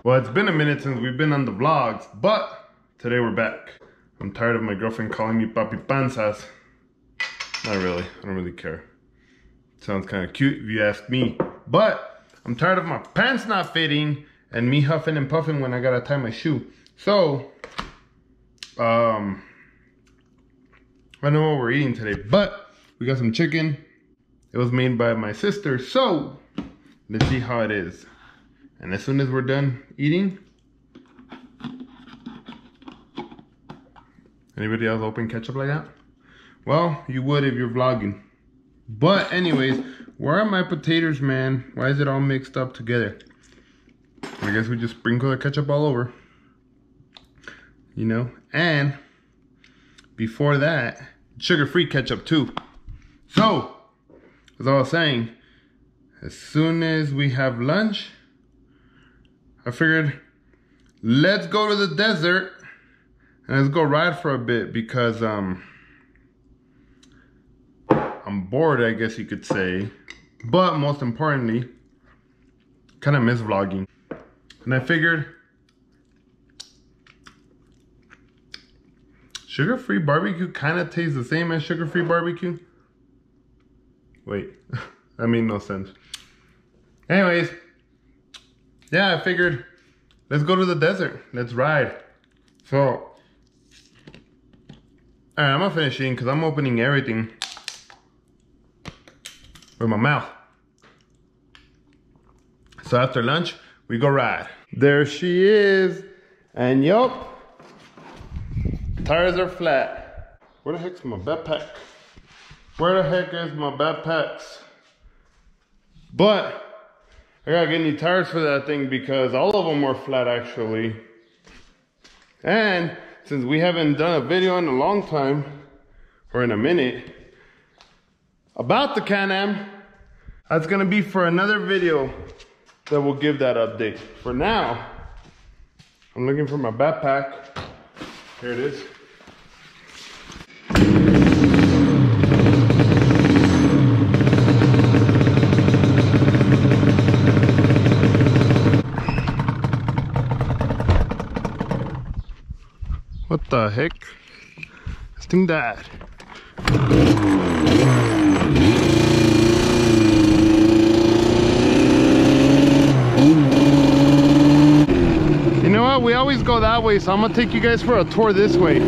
Well, it's been a minute since we've been on the vlogs, but today we're back. I'm tired of my girlfriend calling me papi panzas. Not really, I don't really care. Sounds kind of cute if you ask me. But I'm tired of my pants not fitting and me huffing and puffing when I gotta tie my shoe. So, I don't know what we're eating today, but we got some chicken. It was made by my sister, so let's see how it is. And as soon as we're done eating, anybody else open ketchup like that? Well, you would if you're vlogging. But anyways, where are my potatoes, man? Why is it all mixed up together? I guess we just sprinkle the ketchup all over. You know? And before that, sugar-free ketchup too. So, as I was saying, as soon as we have lunch, I figured, let's go to the desert and let's go ride for a bit because I'm bored, I guess you could say. But most importantly, kind of miss vlogging. And I figured, sugar-free barbecue kind of tastes the same as sugar-free barbecue. Wait, that made no sense. Anyways, yeah, I figured, let's go to the desert. Let's ride. So, alright, I'm gonna finish eating because I'm opening everything with my mouth. So after lunch, we go ride. There she is. And yup, tires are flat. Where the heck's my backpack? Where the heck is my backpacks? But I gotta get new tires for that thing because all of them were flat actually. And since we haven't done a video in a long time, or in a minute, about the Can-Am, that's gonna be for another video that will give that update. For now, I'm looking for my backpack. Here it is. What the heck? This thing died. You know what? We always go that way, so I'm gonna take you guys for a tour this way.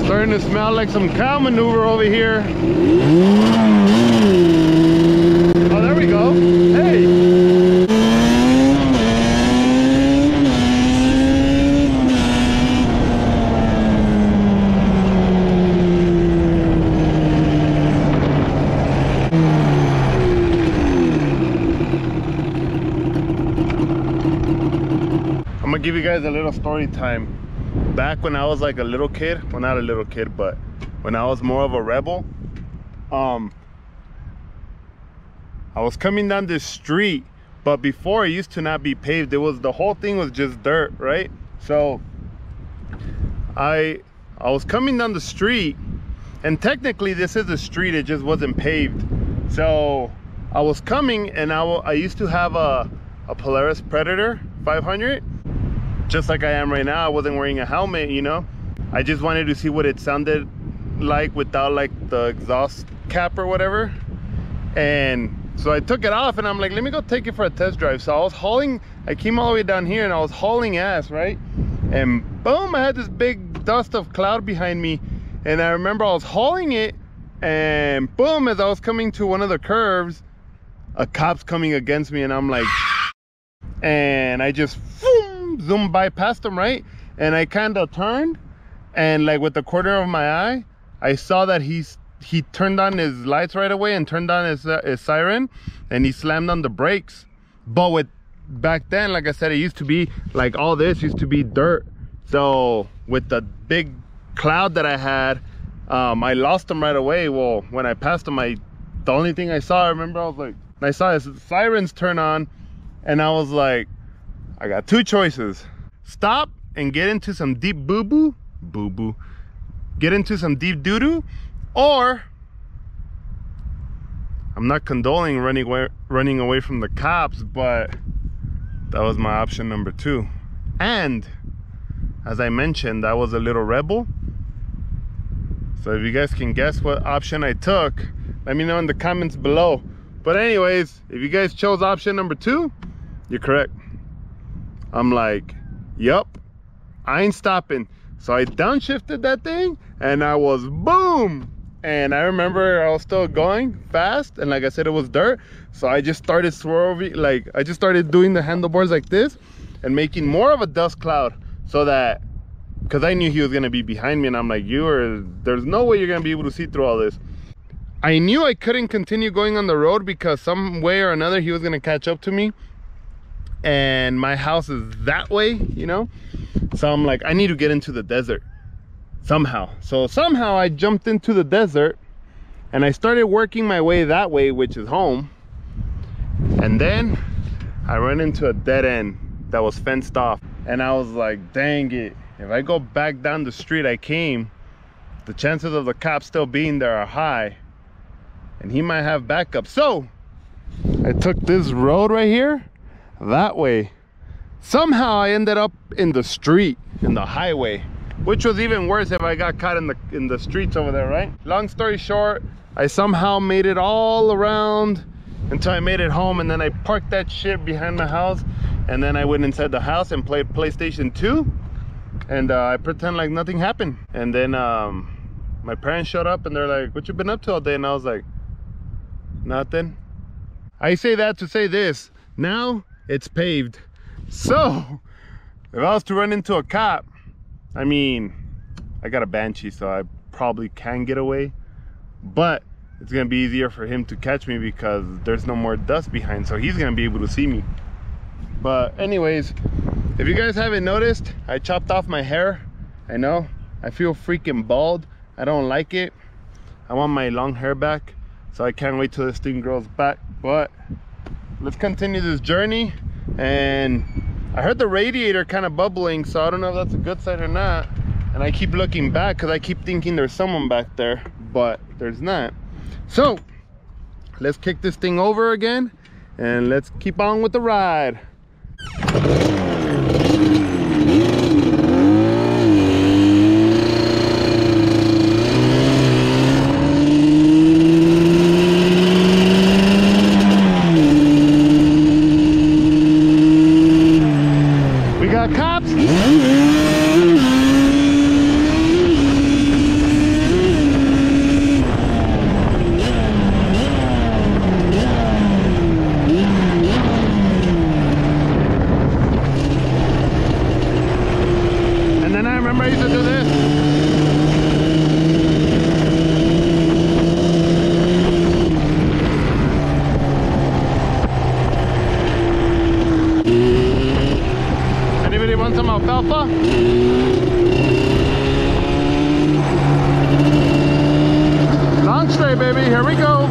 Starting to smell like some cow maneuver over here. Oh, there we go. Hey! I'm gonna give you guys a little story time. Back when I was like a little kid, well, not a little kid, but when I was more of a rebel, I was coming down this street, but before it used to not be paved. It was, the whole thing was just dirt, right? So I was coming down the street, and technically this is a street, it just wasn't paved. So I was coming, and I used to have a Polaris Predator 500. Just like I am right now. I wasn't wearing a helmet, you know. I just wanted to see what it sounded like without like the exhaust cap or whatever. And so I took it off and I'm like, let me go take it for a test drive. So I was hauling, I came all the way down here and I was hauling ass, right? And boom, I had this big dust of cloud behind me. And I remember I was hauling it and boom, as I was coming to one of the curves, a cop's coming against me and I'm like, and I just zoomed by past him, right? And I kind of turned, and like with the corner of my eye, I saw that he turned on his lights right away and turned on his siren, and he slammed on the brakes. But with back then, like I said, it used to be like all this used to be dirt. So with the big cloud that I had, I lost him right away. Well, when I passed him, the only thing I saw, I remember, I was like, I saw his sirens turn on, and I was like, I got two choices: stop and get into some deep boo-boo, get into some deep doo-doo, or I'm not condoning running away from the cops, but that was my option number two. And as I mentioned, I was a little rebel. So if you guys can guess what option I took, let me know in the comments below. But anyways, if you guys chose option number two, you're correct. I'm like, yup, I ain't stopping. So I downshifted that thing, and I was boom. And I remember I was still going fast, and like I said, it was dirt. So I just started swerving, like I just started doing the handlebars like this and making more of a dust cloud, so that, because I knew he was gonna be behind me, and I'm like, there's no way you're gonna be able to see through all this. I knew I couldn't continue going on the road because some way or another he was gonna catch up to me, and my house is that way, you know. So I'm like, I need to get into the desert somehow. So somehow I jumped into the desert, and I started working my way that way, which is home. And then I ran into a dead end that was fenced off, and I was like, dang it, if I go back down the street I came, the chances of the cops still being there are high, and he might have backup. So I took this road right here that way. Somehow I ended up in the street, in the highway, which was even worse if I got caught in the streets over there, right? Long story short, I somehow made it all around until I made it home, and then I parked that shit behind my house, and then I went inside the house and played PlayStation 2, and I pretend like nothing happened. And then my parents showed up, and they're like, what you been up to all day? And I was like, nothing. I say that to say this: now it's paved. So if I was to run into a cop, I mean, I got a banshee, so I probably can get away, but it's gonna be easier for him to catch me because there's no more dust behind, so he's gonna be able to see me. But anyways, if you guys haven't noticed, I chopped off my hair. I know, I feel freaking bald. I don't like it. I want my long hair back, so I can't wait till this thing grows back. But let's continue this journey. And I heard the radiator kind of bubbling, so I don't know if that's a good sign or not. And I keep looking back because I keep thinking there's someone back there, but there's not. So let's kick this thing over again, and let's keep on with the ride. Alfalfa. Long straight, baby, here we go.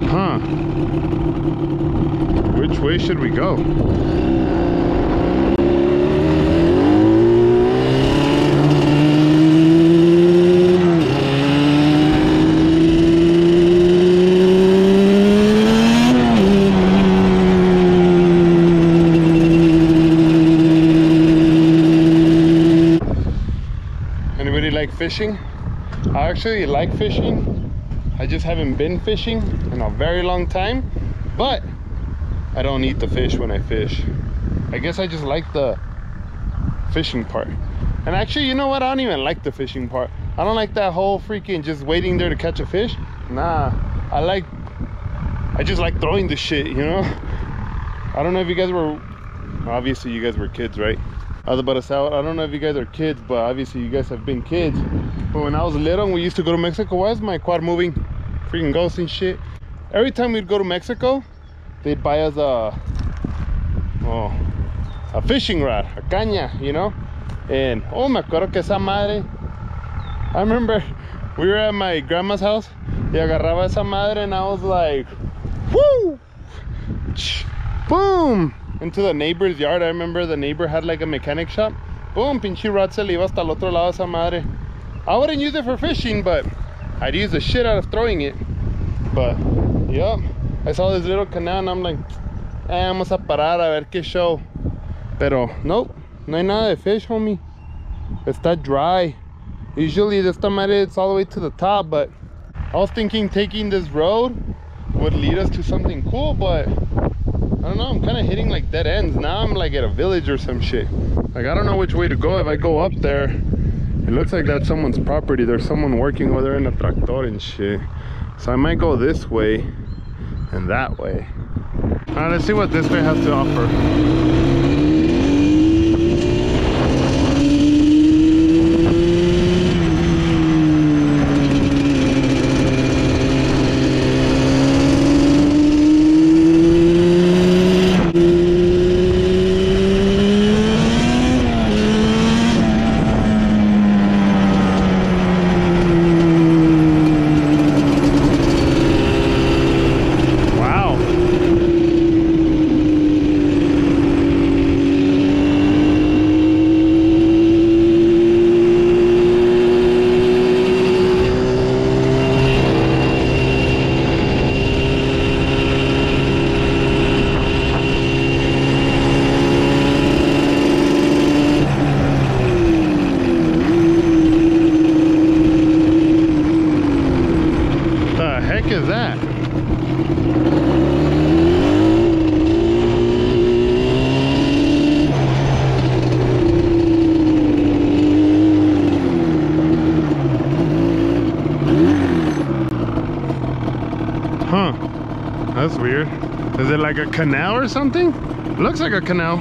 Huh. Which way should we go? Fishing? I actually like fishing. I just haven't been fishing in a very long time, but I don't eat the fish when I fish. I guess I just like the fishing part. And actually, you know what? I don't even like the fishing part. I don't like that whole freaking just waiting there to catch a fish. Nah, I just like throwing the shit, you know? I don't know if you guys were, obviously you guys were kids, right? I was about to say, I don't know if you guys are kids, but obviously you guys have been kids. But when I was little and we used to go to Mexico, why is my quad moving? Freaking ghosts and shit. Every time we'd go to Mexico, they'd buy us a fishing rod, a caña, you know? And oh, me acuerdo que esa madre, I remember we were at my grandma's house y agarraba esa madre and I was like, woo, boom, into the neighbor's yard. I remember the neighbor had like a mechanic shop. Boom, pinche rod se le iba hasta el otro lado esa madre. I wouldn't use it for fishing, but I'd use the shit out of throwing it. But yep, I saw this little canal and I'm like, vamos a parar a ver qué show. Pero nope, no hay nada de fish, homie. Está dry. Usually this madre it's all the way to the top, but I was thinking taking this road would lead us to something cool, but I don't know, I'm kind of hitting like dead ends. Now I'm like at a village or some shit. Like I don't know which way to go. If I go up there, it looks like that's someone's property. There's someone working over there in a tractor and shit. So I might go this way and that way. All right, let's see what this way has to offer. Is that? Huh, that's weird. Is it like a canal or something? Looks like a canal.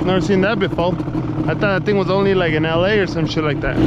Never seen that before. I thought that thing was only like in LA or some shit like that.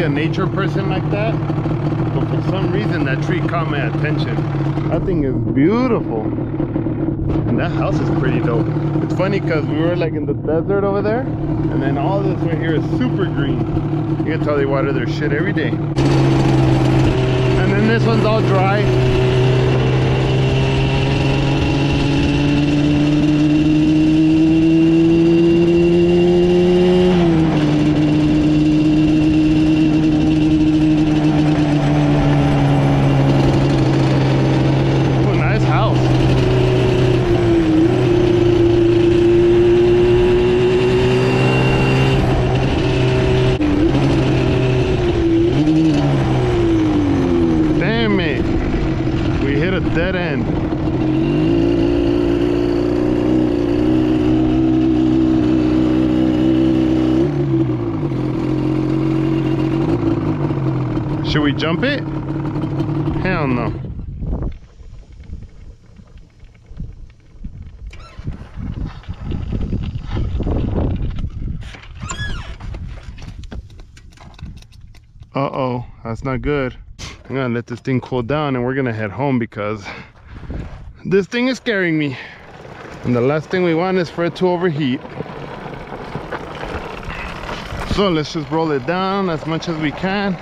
Nature person like that, but for some reason that tree caught my attention. That thing is beautiful, and that house is pretty dope. It's funny because we were like in the desert over there, and then all this right here is super green. You can tell they water their shit every day, and then this one's all dry. a dead end. Should we jump it? Hell no. Uh-oh, that's not good. I'm gonna let this thing cool down and we're gonna head home because this thing is scaring me. And the last thing we want is for it to overheat. So let's just roll it down as much as we can.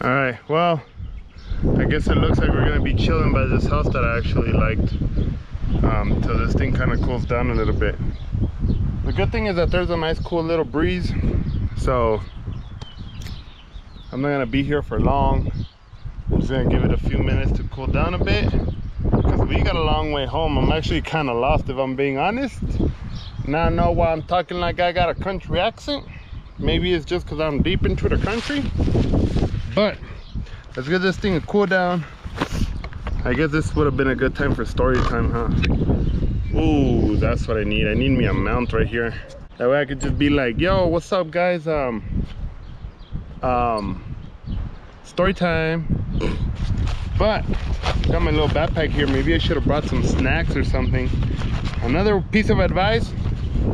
All right, well, I guess it looks like we're gonna be chilling by this house that I actually liked till this thing kind of cools down a little bit. The good thing is that there's a nice cool little breeze, so I'm not gonna be here for long. I'm just gonna give it a few minutes to cool down a bit because we got a long way home. I'm actually kind of lost if I'm being honest. Now I know why I'm talking like I got a country accent. Maybe it's just because I'm deep into the country. But let's get this thing to cool down. I guess this would have been a good time for story time, huh? Ooh, that's what I need. I need me a mount right here. That way I could just be like, yo, what's up guys? Story time. But got my little backpack here. Maybe I should have brought some snacks or something. Another piece of advice,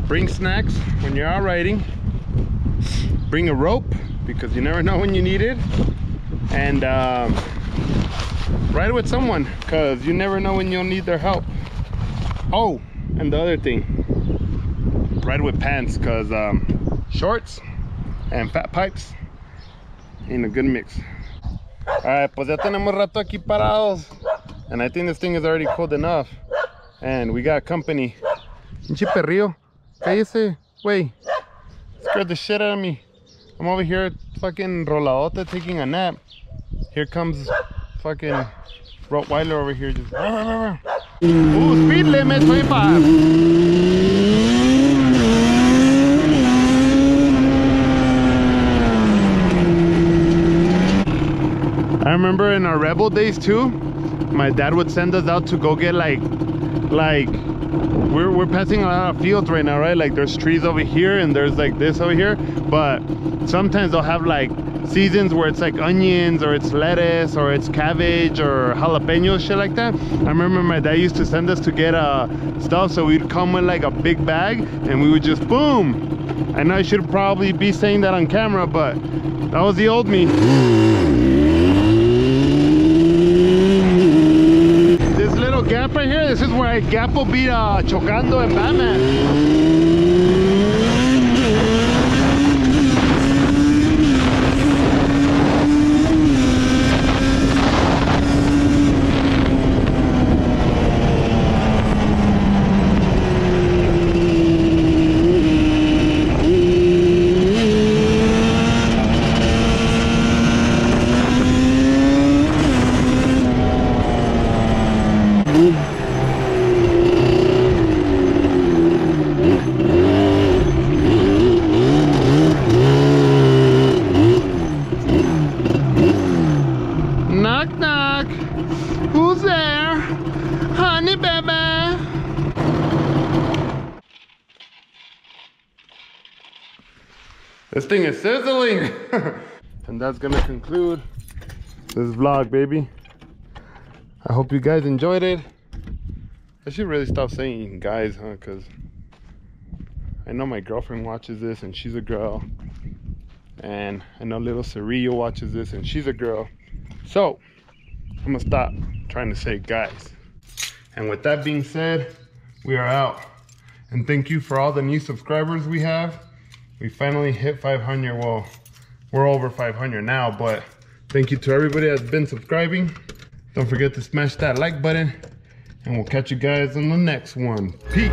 bring snacks when you're out riding. Bring a rope because you never know when you need it. And ride with someone because you never know when you'll need their help. Oh, and the other thing, ride with pants because shorts and fat pipes ain't a good mix. Alright, pues ya tenemos rato aquí parados. And I think this thing is already cold enough. And we got company. Pinche perrillo. Cállese, wey. Scared the shit out of me. I'm over here fucking roladota taking a nap. Here comes fucking Rottweiler over here just. Ooh, speed limit 25. I remember in our rebel days too, my dad would send us out to go get like we're passing a lot of fields right now, right? Like there's trees over here and there's like this over here, but sometimes they'll have like seasons where it's like onions or it's lettuce or it's cabbage or jalapeno, shit like that. I remember my dad used to send us to get stuff, so we'd come with like a big bag and we would just boom. I know I should probably be saying that on camera, but that was the old me. This little gap right here, this is where a gap will be chocando in Batman. This thing is sizzling. And that's gonna conclude this vlog, baby. I hope you guys enjoyed it. I should really stop saying guys, huh? Because I know my girlfriend watches this and she's a girl. And I know little Cerillo watches this and she's a girl. So I'm gonna stop trying to say guys. And with that being said, we are out. And thank you for all the new subscribers we have. We finally hit 500. Well, we're over 500 now, but thank you to everybody that's been subscribing. Don't forget to smash that like button, and we'll catch you guys on the next one. Peace.